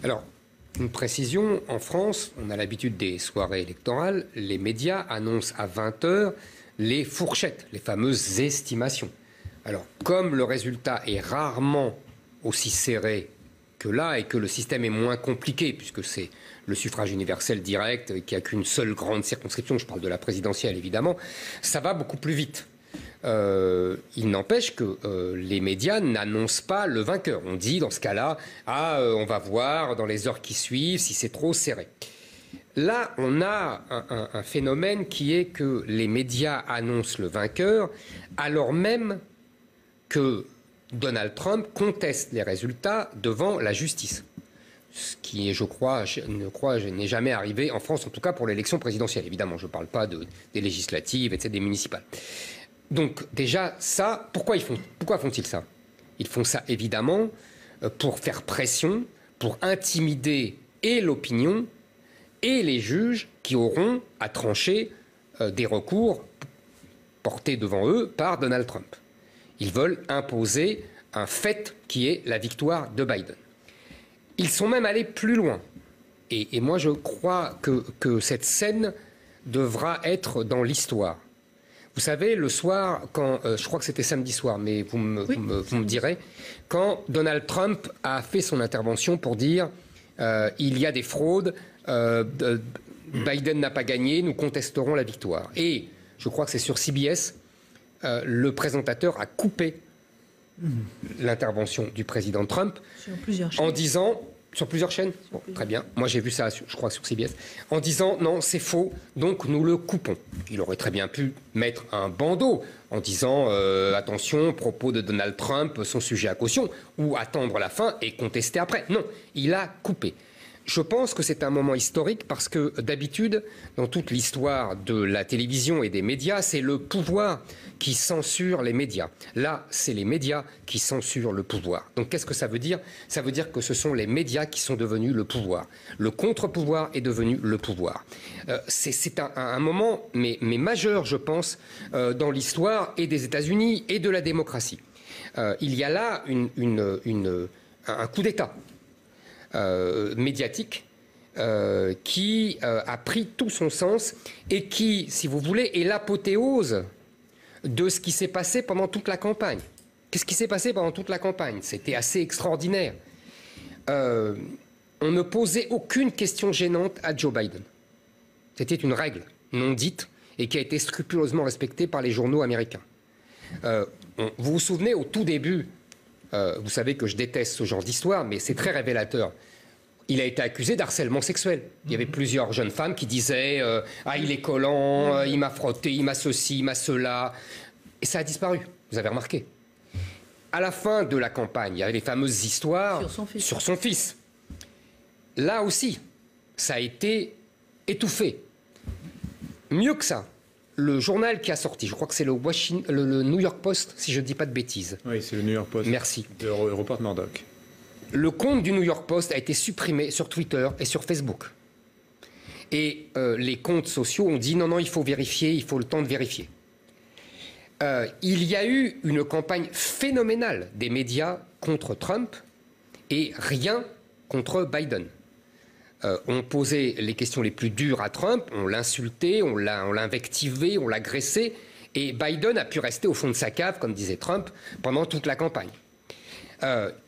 Alors, une précision, en France, on a l'habitude des soirées électorales, les médias annoncent à 20 h les fourchettes, les fameuses estimations. Alors, comme le résultat est rarement aussi serré que là et que le système est moins compliqué, puisque c'est le suffrage universel direct qui n'a qu'une seule grande circonscription, je parle de la présidentielle évidemment, ça va beaucoup plus vite. Il n'empêche que les médias n'annoncent pas le vainqueur. On dit dans ce cas-là, on va voir dans les heures qui suivent si c'est trop serré. Là, on a un phénomène qui est que les médias annoncent le vainqueur alors même que Donald Trump conteste les résultats devant la justice. Ce qui est, je n'est jamais arrivé en France, en tout cas pour l'élection présidentielle. Évidemment, je ne parle pas des législatives, etc., des municipales. Donc déjà, ça, pourquoi font-ils ça? Ils font ça évidemment pour faire pression, pour intimider et l'opinion et les juges qui auront à trancher des recours portés devant eux par Donald Trump. Ils veulent imposer un fait qui est la victoire de Biden. Ils sont même allés plus loin. Et moi, je crois que cette scène devra être dans l'histoire. Vous savez, le soir, quand je crois que c'était samedi soir, mais vous me direz, quand Donald Trump a fait son intervention pour dire il y a des fraudes, Biden n'a pas gagné, nous contesterons la victoire. Et je crois que c'est sur CBS, le présentateur a coupé l'intervention du président Trump en disant, sur plusieurs chaînes, bon, très bien, moi j'ai vu ça, je crois, sur CBS, en disant non, c'est faux, donc nous le coupons. Il aurait très bien pu mettre un bandeau en disant attention, propos de Donald Trump sont sujets à caution, ou attendre la fin et contester après. Non, il a coupé. Je pense que c'est un moment historique parce que d'habitude, dans toute l'histoire de la télévision et des médias, c'est le pouvoir qui censure les médias. Là, c'est les médias qui censurent le pouvoir. Donc qu'est-ce que ça veut dire? Ça veut dire que ce sont les médias qui sont devenus le pouvoir. Le contre-pouvoir est devenu le pouvoir. C'est un moment mais majeur, je pense, dans l'histoire et des États-Unis et de la démocratie. Il y a là un coup d'État médiatique qui a pris tout son sens et qui, si vous voulez, est l'apothéose de ce qui s'est passé pendant toute la campagne. Qu'est-ce qui s'est passé pendant toute la campagne? C'était assez extraordinaire. On ne posait aucune question gênante à Joe Biden. C'était une règle non dite et qui a été scrupuleusement respectée par les journaux américains. Vous vous souvenez, au tout début, vous savez que je déteste ce genre d'histoire, mais c'est très révélateur. Il a été accusé d'harcèlement sexuel. Il y avait plusieurs jeunes femmes qui disaient il est collant, il m'a frotté, il m'a ceci, il m'a cela. Et ça a disparu, vous avez remarqué. À la fin de la campagne, il y avait les fameuses histoires sur son fils. Là aussi, ça a été étouffé. Mieux que ça, le journal qui a sorti, je crois que c'est le New York Post, si je ne dis pas de bêtises. Oui, c'est le New York Post. Merci. De Rupert Murdoch. Le compte du New York Post a été supprimé sur Twitter et sur Facebook. Et les comptes sociaux ont dit non, il faut vérifier, il faut le temps de vérifier. Il y a eu une campagne phénoménale des médias contre Trump et rien contre Biden. On posait les questions les plus dures à Trump, on l'insultait, on l'invectivait, on l'agressait, et Biden a pu rester au fond de sa cave, comme disait Trump, pendant toute la campagne.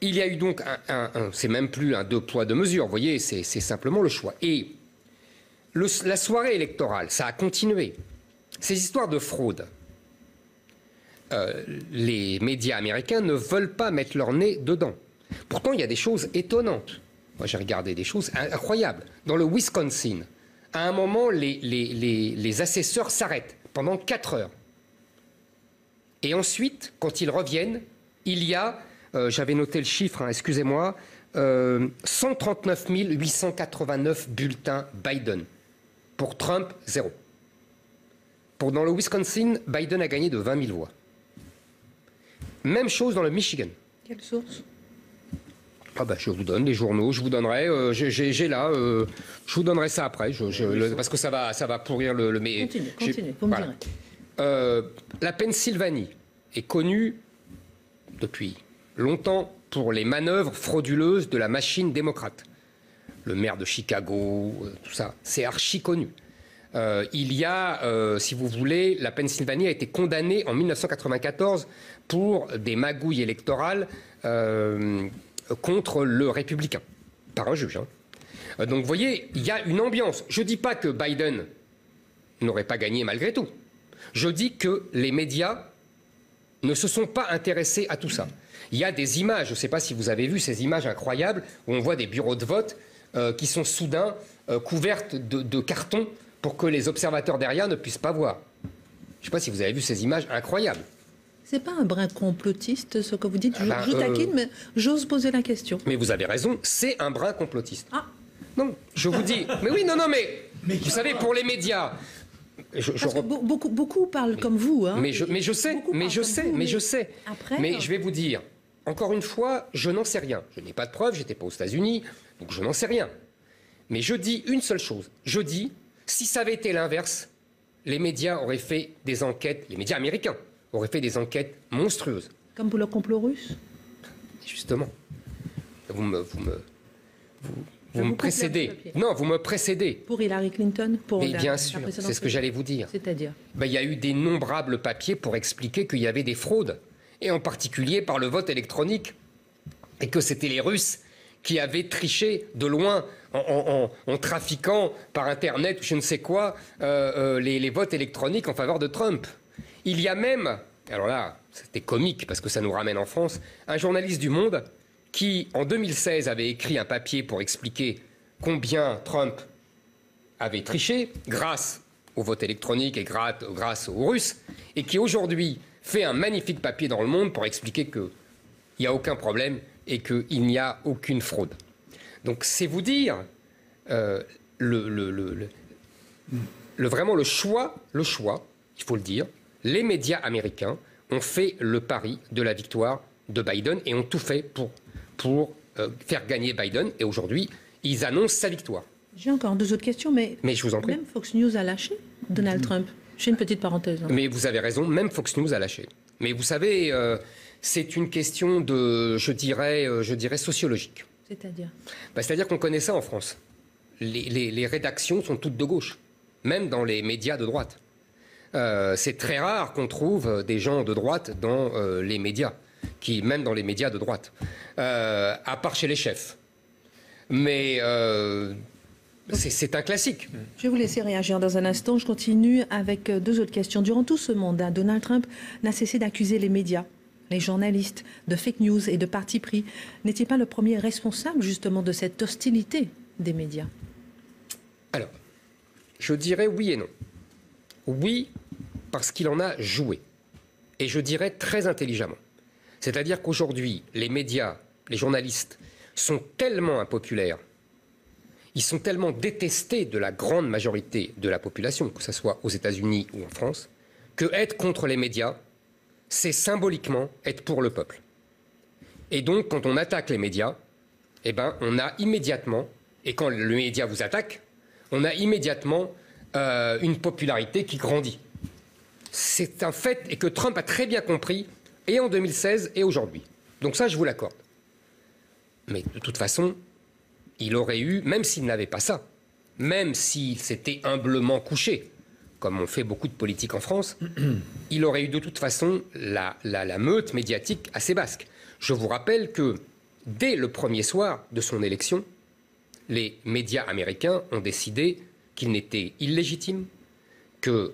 Il y a eu donc c'est même plus un deux poids deux mesures, vous voyez, c'est simplement le choix. Et la soirée électorale, ça a continué. Ces histoires de fraude, les médias américains ne veulent pas mettre leur nez dedans. Pourtant, il y a des choses étonnantes. Moi, j'ai regardé des choses incroyables. Dans le Wisconsin, à un moment, les assesseurs s'arrêtent pendant 4 heures. Et ensuite, quand ils reviennent, il y a, j'avais noté le chiffre, excusez-moi, 139 889 bulletins Biden. Pour Trump, 0. Dans le Wisconsin, Biden a gagné de 20 000 voix. Même chose dans le Michigan. Quelle source? Je vous donne les journaux, je vous donnerai, j'ai là, je vous donnerai ça après, parce que ça va pourrir le... Continuez, vous me direz. La Pennsylvanie est connue depuis longtemps pour les manœuvres frauduleuses de la machine démocrate. le maire de Chicago, tout ça, c'est archi connu. Il y a, si vous voulez, la Pennsylvanie a été condamnée en 1994 pour des magouilles électorales contre le républicain, par un juge. Donc vous voyez, il y a une ambiance. Je ne dis pas que Biden n'aurait pas gagné malgré tout. Je dis que les médias ne se sont pas intéressés à tout ça. Il y a des images, je ne sais pas si vous avez vu ces images incroyables, où on voit des bureaux de vote qui sont soudain couvertes de carton pour que les observateurs derrière ne puissent pas voir. Je ne sais pas si vous avez vu ces images incroyables. C'est pas un brin complotiste, ce que vous dites. Je taquine, mais j'ose poser la question. Mais vous avez raison, c'est un brin complotiste. Ah. Non, je vous dis. Mais oui, non, mais vous savez, pour les médias... Beaucoup parlent comme vous. Hein, mais je sais. Après, mais je vais vous dire, encore une fois, je n'en sais rien. Je n'ai pas de preuves, j'étais pas aux États-Unis, donc je n'en sais rien. Mais je dis une seule chose. Je dis, si ça avait été l'inverse, les médias auraient fait des enquêtes, les médias américains auraient fait des enquêtes monstrueuses. Comme pour le complot russe ? Justement. Vous me précédez. Non, vous me précédez. Pour Hillary Clinton, Mais bien sûr, c'est ce que j'allais vous dire. C'est-à-dire il y a eu d'innombrables papiers pour expliquer qu'il y avait des fraudes, et en particulier par le vote électronique, et que c'était les Russes qui avaient triché de loin en trafiquant par Internet, je ne sais quoi, les votes électroniques en faveur de Trump. Il y a même, alors là, c'était comique parce que ça nous ramène en France, un journaliste du Monde qui, en 2016, avait écrit un papier pour expliquer combien Trump avait triché grâce au vote électronique et grâce aux Russes, et qui aujourd'hui fait un magnifique papier dans Le Monde pour expliquer qu'il n'y a aucun problème et qu'il n'y a aucune fraude. Donc c'est vous dire vraiment le choix, il faut le dire, les médias américains ont fait le pari de la victoire de Biden et ont tout fait pour faire gagner Biden. Et aujourd'hui, ils annoncent sa victoire. J'ai encore 2 autres questions, mais je vous en prie. Même Fox News a lâché Donald Trump. Je fais une petite parenthèse. Mais vous avez raison, même Fox News a lâché. Mais vous savez, c'est une question de, je dirais sociologique. C'est-à-dire c'est-à-dire qu'on connaît ça en France. Les rédactions sont toutes de gauche, même dans les médias de droite. C'est très rare qu'on trouve des gens de droite dans les médias, même dans les médias de droite, à part chez les chefs. Mais c'est un classique. Je vais vous laisser réagir dans un instant. Je continue avec 2 autres questions. Durant tout ce mandat, Donald Trump n'a cessé d'accuser les médias, les journalistes, de fake news et de parti pris. N'est-il pas le premier responsable justement de cette hostilité des médias? Alors, je dirais oui et non. Oui, parce qu'il en a joué. Et je dirais très intelligemment. C'est-à-dire qu'aujourd'hui, les médias, les journalistes sont tellement impopulaires, ils sont tellement détestés de la grande majorité de la population, que ce soit aux États-Unis ou en France, que être contre les médias, c'est symboliquement être pour le peuple. Et donc, quand on attaque les médias, on a immédiatement, et quand le média vous attaque, on a immédiatement une popularité qui grandit. C'est un fait, et que Trump a très bien compris, et en 2016 et aujourd'hui. Donc ça, je vous l'accorde. Mais de toute façon, il aurait eu, même s'il n'avait pas ça, même s'il s'était humblement couché, comme on fait beaucoup de politiques en France, il aurait eu de toute façon la meute médiatique assez basque. Je vous rappelle que dès le premier soir de son élection, les médias américains ont décidé qu'il n'était illégitime, qu'ils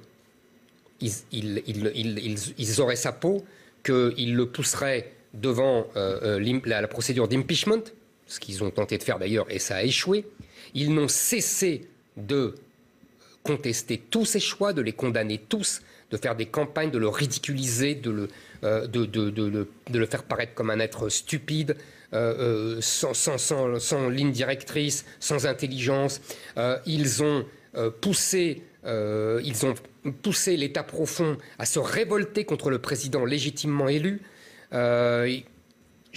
auraient sa peau, qu'ils le pousseraient devant la procédure d'impeachment, ce qu'ils ont tenté de faire d'ailleurs, et ça a échoué. Ils n'ont cessé de contester tous ses choix, de les condamner tous, de faire des campagnes, de le ridiculiser, de le faire paraître comme un être stupide, sans ligne directrice, sans intelligence. Ils ont poussé l'État profond à se révolter contre le président légitimement élu. Je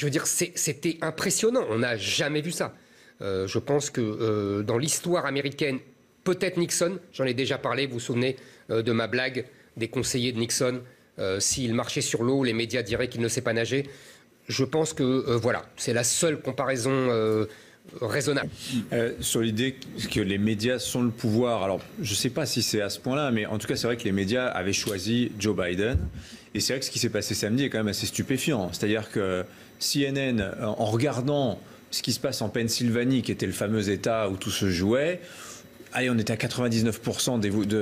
veux dire, c'était impressionnant. On n'a jamais vu ça. Je pense que dans l'histoire américaine, peut-être Nixon, j'en ai déjà parlé, vous vous souvenez de ma blague des conseillers de Nixon, s'il marchait sur l'eau, les médias diraient qu'il ne sait pas nager. Je pense que, voilà, c'est la seule comparaison raisonnable. Sur l'idée que les médias sont le pouvoir, alors je ne sais pas si c'est à ce point-là, mais en tout cas c'est vrai que les médias avaient choisi Joe Biden. Et c'est vrai que ce qui s'est passé samedi est quand même assez stupéfiant. C'est-à-dire que CNN, en regardant ce qui se passe en Pennsylvanie, qui était le fameux État où tout se jouait, allez, on était à 99%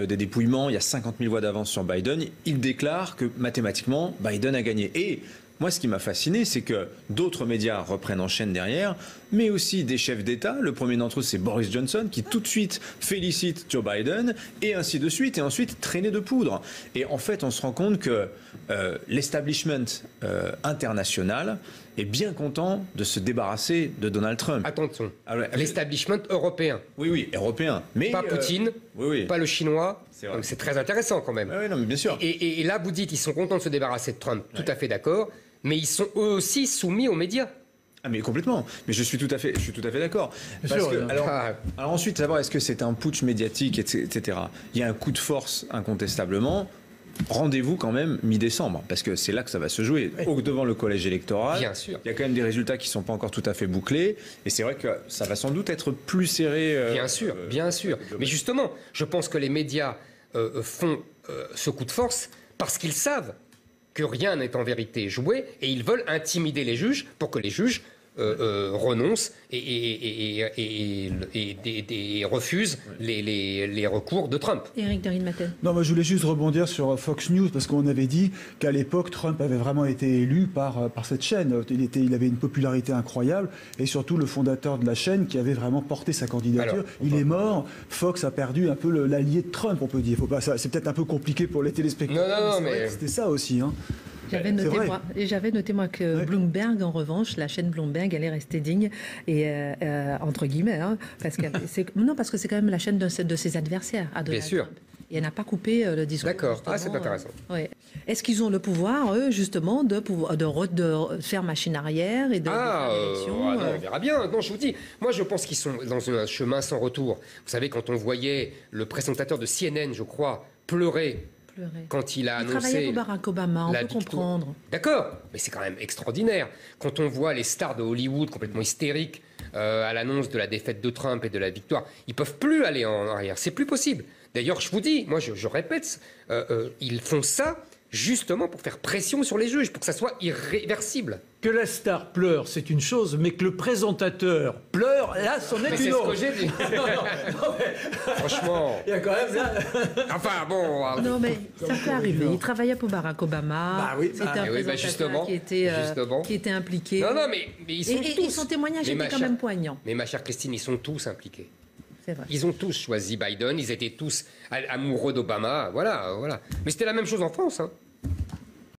des dépouillements, il y a 50 000 voix d'avance sur Biden, il déclare que mathématiquement, Biden a gagné. Et moi, ce qui m'a fasciné, c'est que d'autres médias reprennent en chaîne derrière, mais aussi des chefs d'État. Le premier d'entre eux, c'est Boris Johnson, qui tout de suite félicite Joe Biden, et ainsi de suite, et ensuite traîner de poudre. Et en fait, on se rend compte que l'establishment international est bien content de se débarrasser de Donald Trump. Attention, l'establishment européen. Oui, européen. Mais, pas Poutine, pas le chinois. C'est très intéressant quand même. Oui, non, mais bien sûr. Et là, vous dites, ils sont contents de se débarrasser de Trump. Tout à fait d'accord. Mais ils sont eux aussi soumis aux médias. Ah mais complètement. Mais je suis tout à fait d'accord. Alors ensuite, savoir est-ce que c'est un putsch médiatique, etc. Il y a un coup de force incontestablement. Rendez-vous quand même mi-décembre, parce que c'est là que ça va se jouer, devant le collège électoral. Bien sûr. Il y a quand même des résultats qui ne sont pas encore tout à fait bouclés, et c'est vrai que ça va sans doute être plus serré. Bien sûr. Mais justement, je pense que les médias font ce coup de force parce qu'ils savent que rien n'est en vérité joué, et ils veulent intimider les juges pour que les juges renoncent et refusent les recours de Trump. Éric Derrien-Maten. Non, moi je voulais juste rebondir sur Fox News, parce qu'on avait dit qu'à l'époque, Trump avait vraiment été élu par cette chaîne. Il avait une popularité incroyable, et surtout le fondateur de la chaîne qui avait vraiment porté sa candidature. Il est mort, Fox a perdu un peu l'allié de Trump, on peut dire. C'est peut-être un peu compliqué pour les téléspectateurs, mais c'était ça aussi. Hein. J'avais noté moi que Bloomberg, en revanche, la chaîne Bloomberg, elle est restée digne, et entre guillemets, hein, parce que c'est quand même la chaîne de ses adversaires à Donald Trump. Et elle n'a pas coupé le discours. D'accord, c'est intéressant. Est-ce qu'ils ont le pouvoir, eux, justement, de faire machine arrière et de faire l'élection on verra bien. Non, je vous dis, moi je pense qu'ils sont dans un chemin sans retour. Vous savez, quand on voyait le présentateur de CNN, je crois, pleurer quand il a annoncé... Il travaillait pour Barack Obama, on peut comprendre. D'accord, mais c'est quand même extraordinaire. Quand on voit les stars de Hollywood complètement hystériques à l'annonce de la défaite de Trump et de la victoire, ils ne peuvent plus aller en arrière, c'est plus possible. D'ailleurs, je vous dis, moi je répète, ils font ça justement pour faire pression sur les juges, pour que ça soit irréversible. Que la star pleure, c'est une chose, mais que le présentateur pleure, là, c'en est une autre. C'est ce que j'ai dit. Franchement. Il y a quand même là... Enfin, bon... Non, mais ça peut arriver. Il travaillait pour Barack Obama. C'était un présentateur qui était impliqué. Non, mais ils sont tous... Et son témoignage était quand même poignant. Mais ma chère Christine, ils sont tous impliqués. C'est vrai. Ils ont tous choisi Biden, ils étaient tous amoureux d'Obama, voilà. Mais c'était la même chose en France, hein.